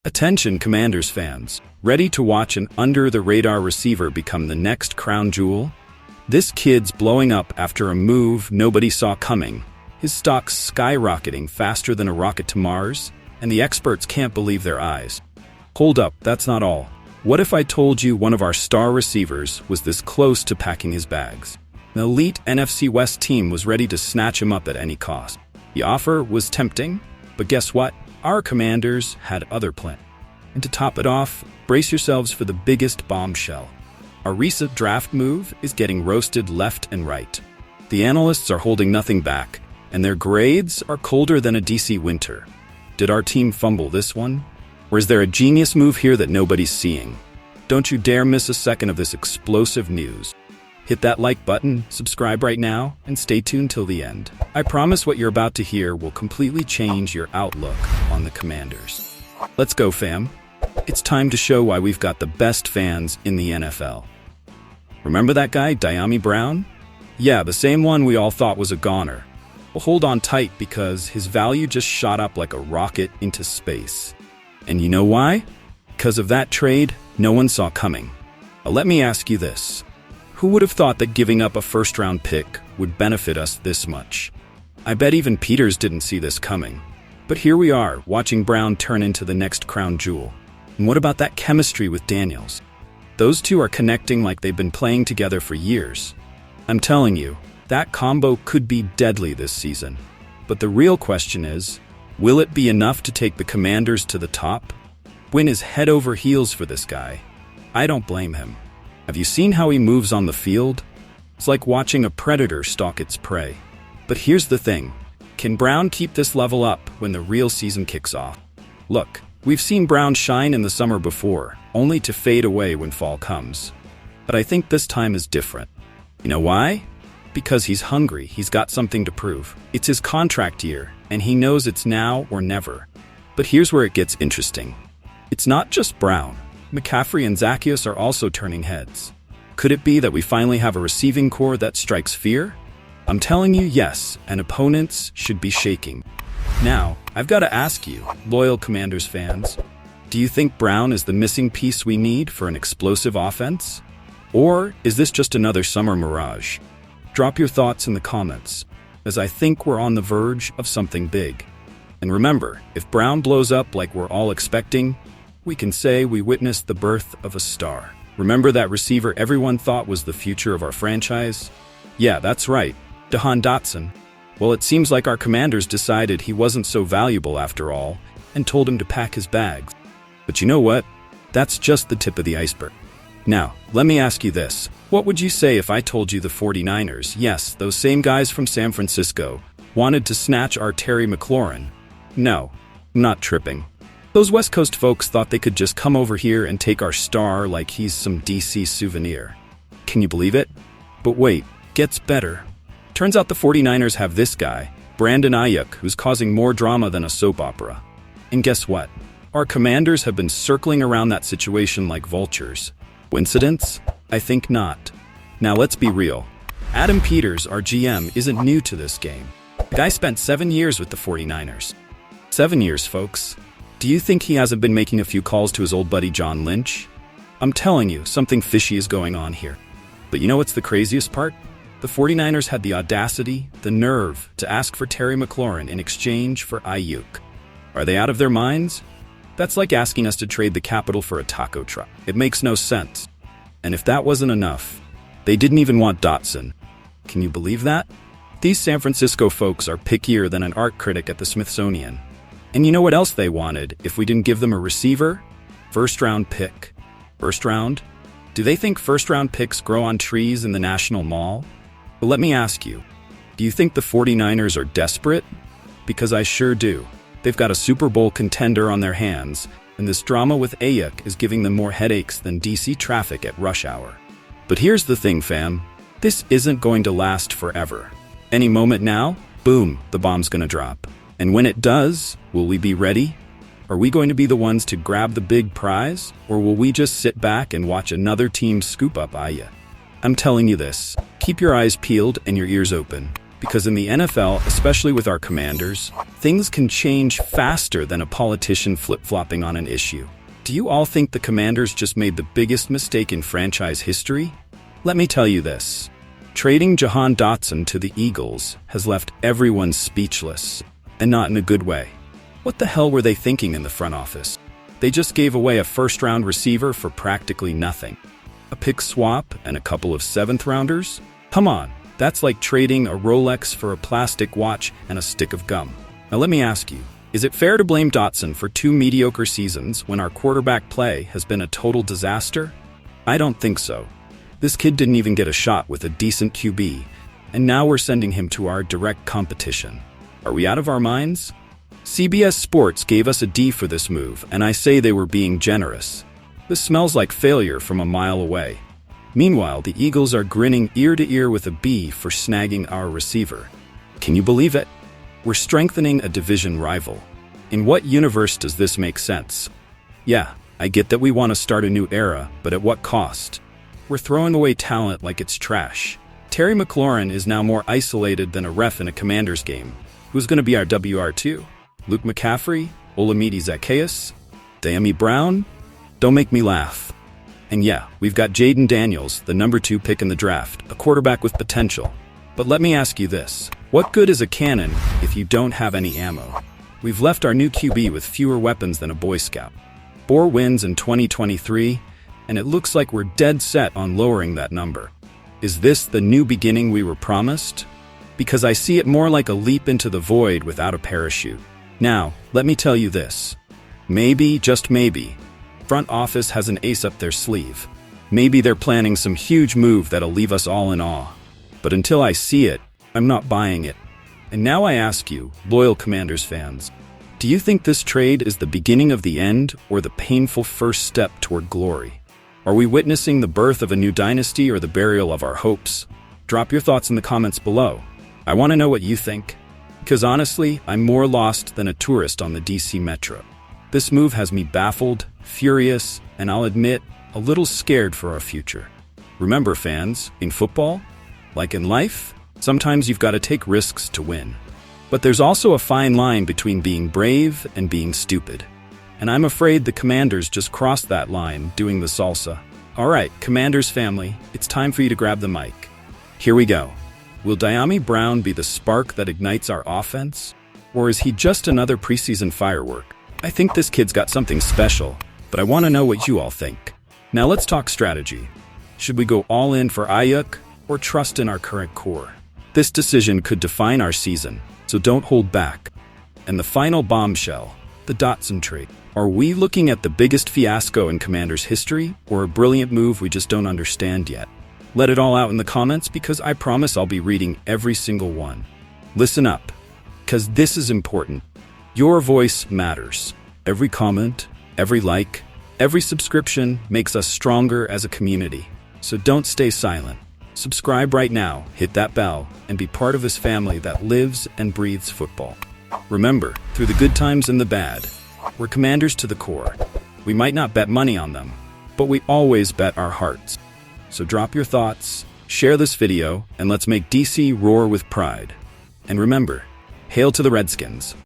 Attention Commanders fans, ready to watch an under-the-radar receiver become the next crown jewel? This kid's blowing up after a move nobody saw coming. His stock's skyrocketing faster than a rocket to Mars, and the experts can't believe their eyes. Hold up, that's not all. What if I told you one of our star receivers was this close to packing his bags? An elite NFC West team was ready to snatch him up at any cost. The offer was tempting, but guess what? Our Commanders had other plans. And to top it off, brace yourselves for the biggest bombshell. Our recent draft move is getting roasted left and right. The analysts are holding nothing back, and their grades are colder than a DC winter. Did our team fumble this one? Or is there a genius move here that nobody's seeing? Don't you dare miss a second of this explosive news. Hit that like button, subscribe right now, and stay tuned till the end. I promise what you're about to hear will completely change your outlook on the Commanders. Let's go, fam. It's time to show why we've got the best fans in the NFL. Remember that guy, Damion Brown? Yeah, the same one we all thought was a goner. Well, hold on tight because his value just shot up like a rocket into space. And you know why? Because of that trade no one saw coming. Now, let me ask you this. Who would have thought that giving up a first-round pick would benefit us this much? I bet even Peters didn't see this coming. But here we are, watching Brown turn into the next crown jewel. And what about that chemistry with Daniels? Those two are connecting like they've been playing together for years. I'm telling you, that combo could be deadly this season. But the real question is, will it be enough to take the Commanders to the top? Win is head over heels for this guy. I don't blame him. Have you seen how he moves on the field? It's like watching a predator stalk its prey. But here's the thing. Can Brown keep this level up when the real season kicks off? Look, we've seen Brown shine in the summer before, only to fade away when fall comes. But I think this time is different. You know why? Because he's hungry, he's got something to prove. It's his contract year, and he knows it's now or never. But here's where it gets interesting. It's not just Brown. McCaffrey and Zacchaeus are also turning heads. Could it be that we finally have a receiving core that strikes fear? I'm telling you, yes, and opponents should be shaking. Now, I've got to ask you, loyal Commanders fans, do you think Brown is the missing piece we need for an explosive offense? Or is this just another summer mirage? Drop your thoughts in the comments, as I think we're on the verge of something big. And remember, if Brown blows up like we're all expecting, we can say we witnessed the birth of a star. Remember that receiver everyone thought was the future of our franchise? Yeah, that's right, Jahan Dotson. Well, it seems like our Commanders decided he wasn't so valuable after all and told him to pack his bags. But you know what? That's just the tip of the iceberg. Now, let me ask you this. What would you say if I told you the 49ers, yes, those same guys from San Francisco, wanted to snatch our Terry McLaurin? No, I'm not tripping. Those West Coast folks thought they could just come over here and take our star like he's some DC souvenir. Can you believe it? But wait, gets better. Turns out the 49ers have this guy, Brandon Aiyuk, who's causing more drama than a soap opera. And guess what? Our Commanders have been circling around that situation like vultures. Coincidence? I think not. Now let's be real. Adam Peters, our GM, isn't new to this game. The guy spent 7 years with the 49ers. 7 years, folks. Do you think he hasn't been making a few calls to his old buddy John Lynch? I'm telling you, something fishy is going on here. But you know what's the craziest part? The 49ers had the audacity, the nerve, to ask for Terry McLaurin in exchange for Aiyuk. Are they out of their minds? That's like asking us to trade the capital for a taco truck. It makes no sense. And if that wasn't enough, they didn't even want Dotson. Can you believe that? These San Francisco folks are pickier than an art critic at the Smithsonian. And you know what else they wanted if we didn't give them a receiver? First-round pick. First round? Do they think first-round picks grow on trees in the National Mall? But let me ask you, do you think the 49ers are desperate? Because I sure do. They've got a Super Bowl contender on their hands, and this drama with Aiyuk is giving them more headaches than DC traffic at rush hour. But here's the thing, fam. This isn't going to last forever. Any moment now, boom, the bomb's gonna drop. And when it does, will we be ready? Are we going to be the ones to grab the big prize? Or will we just sit back and watch another team scoop up Aiyuk? I'm telling you this, keep your eyes peeled and your ears open. Because in the NFL, especially with our Commanders, things can change faster than a politician flip-flopping on an issue. Do you all think the Commanders just made the biggest mistake in franchise history? Let me tell you this. Trading Jahan Dotson to the Eagles has left everyone speechless, and not in a good way. What the hell were they thinking in the front office? They just gave away a first-round receiver for practically nothing. A pick swap and a couple of seventh-rounders? Come on, that's like trading a Rolex for a plastic watch and a stick of gum. Now let me ask you, is it fair to blame Dotson for 2 mediocre seasons when our quarterback play has been a total disaster? I don't think so. This kid didn't even get a shot with a decent QB, and now we're sending him to our direct competition. Are we out of our minds? CBS Sports gave us a D for this move, and I say they were being generous. This smells like failure from a mile away. Meanwhile, the Eagles are grinning ear to ear with a B for snagging our receiver. Can you believe it? We're strengthening a division rival. In what universe does this make sense? Yeah, I get that we want to start a new era, but at what cost? We're throwing away talent like it's trash. Terry McLaurin is now more isolated than a ref in a Commanders game. Who's going to be our WR2? Luke McCaffrey? Olamide Zaccheaus? Damion Brown? Don't make me laugh. And yeah, we've got Jaden Daniels, the number 2 pick in the draft, a quarterback with potential. But let me ask you this. What good is a cannon if you don't have any ammo? We've left our new QB with fewer weapons than a Boy Scout. 4 wins in 2023, and it looks like we're dead set on lowering that number. Is this the new beginning we were promised? Because I see it more like a leap into the void without a parachute. Now, let me tell you this. Maybe, just maybe, front office has an ace up their sleeve. Maybe they're planning some huge move that'll leave us all in awe. But until I see it, I'm not buying it. And now I ask you, loyal Commanders fans, do you think this trade is the beginning of the end or the painful first step toward glory? Are we witnessing the birth of a new dynasty or the burial of our hopes? Drop your thoughts in the comments below. I want to know what you think. Because honestly, I'm more lost than a tourist on the DC Metro. This move has me baffled, furious, and I'll admit, a little scared for our future. Remember, fans, in football, like in life, sometimes you've got to take risks to win. But there's also a fine line between being brave and being stupid. And I'm afraid the Commanders just crossed that line doing the salsa. All right, Commanders family, it's time for you to grab the mic. Here we go. Will Damion Brown be the spark that ignites our offense? Or is he just another preseason firework? I think this kid's got something special, but I want to know what you all think. Now let's talk strategy. Should we go all in for Aiyuk or trust in our current core? This decision could define our season, so don't hold back. And the final bombshell, the Dotson trade. Are we looking at the biggest fiasco in Commanders history, or a brilliant move we just don't understand yet? Let it all out in the comments, because I promise I'll be reading every single one. Listen up, because this is important. Your voice matters. Every comment, every like, every subscription makes us stronger as a community. So don't stay silent. Subscribe right now, hit that bell, and be part of this family that lives and breathes football. Remember, through the good times and the bad, we're Commanders to the core. We might not bet money on them, but we always bet our hearts. So drop your thoughts, share this video, and let's make DC roar with pride. And remember, hail to the Redskins.